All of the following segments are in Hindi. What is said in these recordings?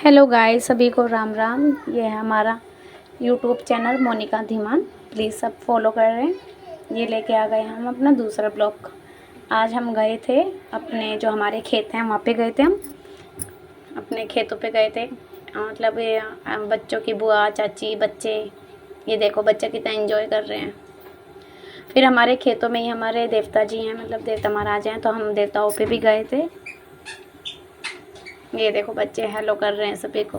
हेलो गाइस, सभी को राम राम। ये है हमारा YouTube channel Monika Dhiman. Please सब फॉलो कर रहे हैं। ये लेके आ गए हम अपना दूसरा ब्लॉग। आज हम गए थे अपने जो हमारे खेत हैं वहाँ पे गए थे। हम अपने खेतों पे गए थे। मतलब ये बच्चों की बुआ चाची बच्चे, ये देखो बच्चे कितना एंजॉय कर रहे हैं। फिर हमारे खेतों में ही हमारे देवता जी हैं, मतलब देवता महाराज हैं, तो हम देवताओं पे भी गए थे। ये देखो बच्चे हेलो कर रहे हैं सभी को।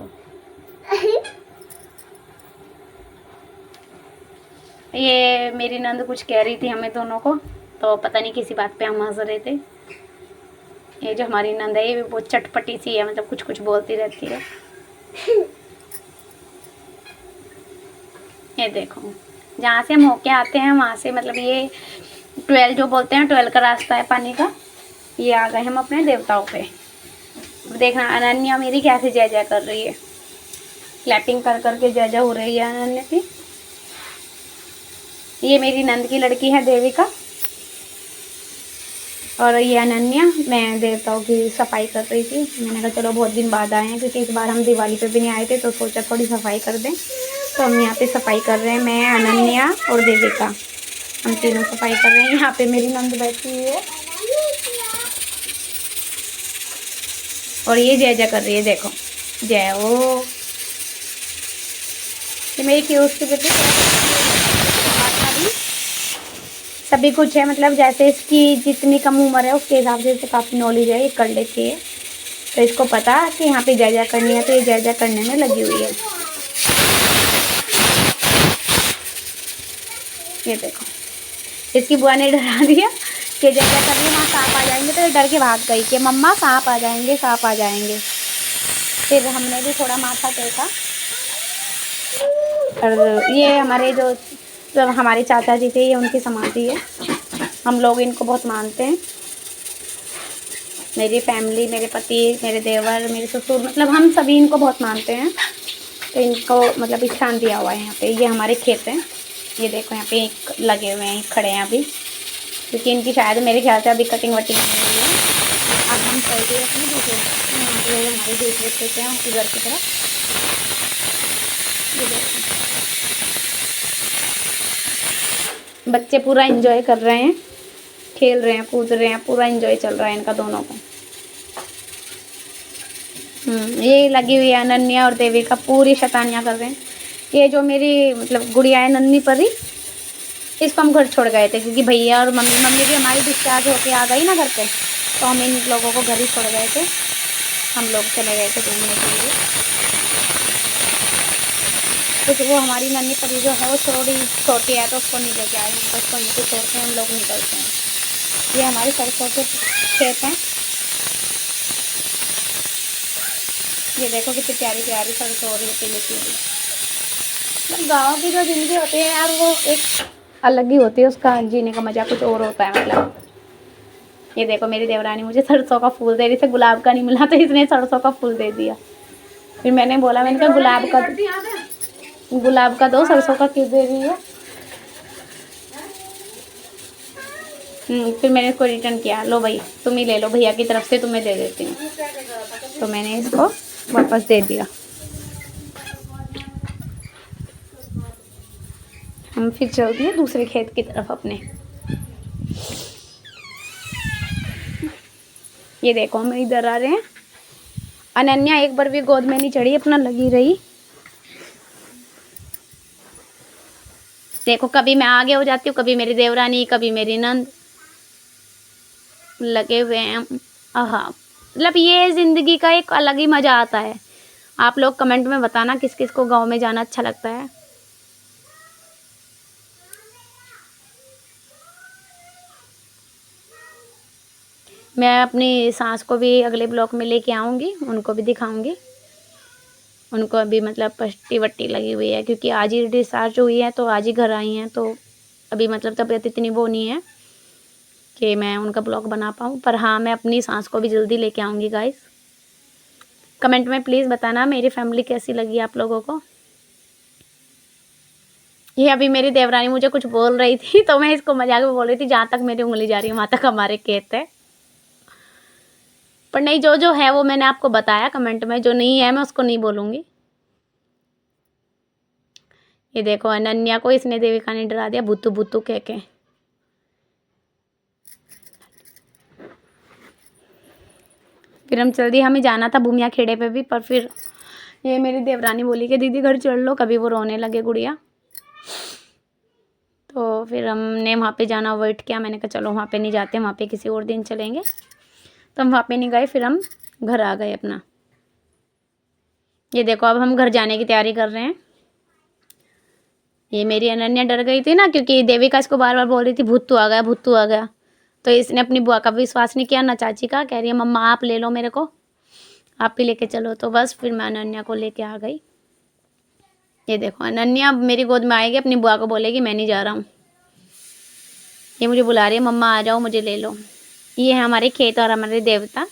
ये मेरी नंद कुछ कह रही थी हमें दोनों को, तो पता नहीं किसी बात पे हम हंस रहे थे। ये जो हमारी नंद है ये भी बहुत चटपटी सी है, मतलब कुछ कुछ बोलती रहती है। ये देखो, जहाँ से हम होके आते हैं वहाँ से, मतलब ये 12 जो बोलते हैं 12 का रास्ता है पानी का। ये आ गए हम अपने देवताओं पे। अब देखना अनन्या मेरी कैसे जय जय कर रही है, क्लैपिंग कर करके जय जय हो रही है अनन्या की। ये मेरी नंद की लड़की है देविका, और ये अनन्या। मैं देवताओं की सफाई कर रही थी। मैंने कहा चलो बहुत दिन बाद आए हैं, क्योंकि इस बार हम दिवाली पे भी नहीं आए थे, तो सोचा थोड़ी सफाई कर दें। तो हम यहाँ पे सफाई कर रहे हैं, मैं अनन्या और देविका, हम तीनों सफाई कर रहे हैं। यहाँ पे मेरी नंद बैठी हुई है और ये जय जय कर रही है। देखो जय ओ, ये मेरी क्यूट सी बेटी सभी कुछ है, मतलब जैसे इसकी जितनी कम उम्र है उसके हिसाब से इसे काफ़ी नॉलेज है, ये कर लेती है। तो इसको पता कि यहाँ पे जय जय करनी है, तो ये जय जय करने में लगी हुई है। ये देखो, इसकी बुआ ने डरा दिया कि जय जय करनी है वहाँ सांप आ जाएंगे, तो ये डर के भाग गई कि मम्मा सांप आ जाएंगे सांप आ जाएंगे। फिर हमने भी थोड़ा माथा टेका। और ये हमारे जो हमारे चाचा जी थे, ये उनकी समाधि है। हम लोग इनको बहुत मानते हैं। मेरी फैमिली, मेरे पति, मेरे देवर, मेरे ससुर, मतलब हम सभी इनको बहुत मानते हैं। तो इनको मतलब स्थान दिया हुआ है यहाँ पे। ये हमारे खेत हैं। ये देखो यहाँ पे एक लगे हुए हैं, खड़े हैं अभी, क्योंकि इनकी शायद मेरे ख्याल से अभी कटिंग वटिंग नहीं हुई है। अब हम चल गए अपने दूसरे, हमारे दूसरे खेत हैं उनकी घर की तरफ। ये देखो बच्चे पूरा एंजॉय कर रहे हैं, खेल रहे हैं कूद रहे हैं, पूरा एंजॉय चल रहा है इनका दोनों का। ये लगी हुई है अनन्या और देविका, पूरी शैतानियाँ कर रहे हैं। ये जो मेरी मतलब गुड़िया है नन्ही परी, इसको हम घर छोड़ गए थे, क्योंकि भैया और मम्मी भी हमारी डिस्चार्ज होके आ गई ना घर पे, तो हम इन लोगों को घर ही छोड़ गए थे। हम लोग चले गए थे घूमने के लिए। तो वो हमारी नन्ही परी जो है वो थोड़ी छोटी है, तो उसको नहीं लेके आए हम, तो उसको यहीं पे छोड़ के हम लोग निकलते हैं। ये हमारे सरसों के खेत हैं। ये देखो कितनी प्यारी प्यारी सरसों हो रही है, पीली पीली। मतलब गाँव की जो ज़िंदगी होती है यार, वो एक अलग ही होती है, उसका जीने का मज़ा कुछ और होता है। मतलब ये देखो मेरी देवरानी मुझे सरसों का फूल दे रही थी, गुलाब का नहीं मिला तो इसने सरसों का फूल दे दिया। फिर मैंने बोला, मैंने कहा गुलाब का दो, सरसों का क्यों दे रही है। फिर मैंने इसको रिटर्न किया, लो भाई तुम ही ले लो, भैया की तरफ से तुम्हें दे देती हूँ। तो मैंने इसको वापस दे दिया। हम फिर चल दिए दूसरे खेत की तरफ अपने। ये देखो हम इधर आ रहे हैं। अनन्या एक बार भी गोद में नहीं चढ़ी, अपना लगी रही। देखो कभी मैं आगे हो जाती हूँ, कभी मेरी देवरानी, कभी मेरी नंद, लगे हुए हैं। आहा, मतलब ये ज़िंदगी का एक अलग ही मज़ा आता है। आप लोग कमेंट में बताना किस किस को गांव में जाना अच्छा लगता है। मैं अपनी सास को भी अगले ब्लॉक में लेके आऊँगी, उनको भी दिखाऊँगी। उनको अभी मतलब पट्टी वट्टी लगी हुई है, क्योंकि आज ही डिस्चार्ज हुई है, तो आज ही घर आई हैं, तो अभी मतलब तबीयत इतनी वो नहीं है कि मैं उनका ब्लॉग बना पाऊँ। पर हाँ, मैं अपनी सास को भी जल्दी लेके आऊँगी गाइस। कमेंट में प्लीज़ बताना मेरी फैमिली कैसी लगी आप लोगों को। ये अभी मेरी देवरानी मुझे कुछ बोल रही थी, तो मैं इसको मजाक में बोल रही थी, जहाँ तक मेरी उंगली जा रही है वहाँ तक हमारे खेत है। पर नहीं, जो जो है वो मैंने आपको बताया कमेंट में, जो नहीं है मैं उसको नहीं बोलूँगी। ये देखो अनन्या को इसने देविका ने डरा दिया भूतू भूतू कह के। फिर हम चल दिए, हमें जाना था भूमिया खेड़े पे भी, पर फिर ये मेरी देवरानी बोली कि दीदी घर चल लो, कभी वो रोने लगे गुड़िया। तो फिर हमने वहाँ पे जाना अवॉइड किया, मैंने कहा चलो वहाँ पे नहीं जाते, वहाँ पे किसी और दिन चलेंगे। तो हम वहाँ पे नहीं गए, फिर हम घर आ गए अपना। ये देखो अब हम घर जाने की तैयारी कर रहे हैं। ये मेरी अनन्या डर गई थी ना, क्योंकि देविका इसको बार बार बोल रही थी भूतू आ गया, भूतू आ गया। तो इसने अपनी बुआ का विश्वास नहीं किया ना चाची का, कह रही है मम्मा आप ले लो मेरे को, आप ही लेके चलो। तो बस फिर मैं अनन्या को लेके आ गई। ये देखो अनन्या मेरी गोद में आएगी, अपनी बुआ को बोलेगी मैं नहीं जा रहा हूँ। ये मुझे बुला रही है मम्मा आ जाओ मुझे ले लो। ये है हमारे खेत और हमारे देवता।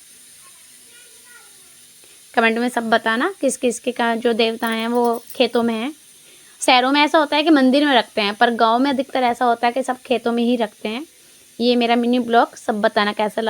कमेंट में सब बताना किस किस के का जो देवता हैं वो खेतों में हैं। शहरों में ऐसा होता है कि मंदिर में रखते हैं, पर गांव में अधिकतर ऐसा होता है कि सब खेतों में ही रखते हैं। ये मेरा मिनी ब्लॉग, सब बताना कैसा लगा।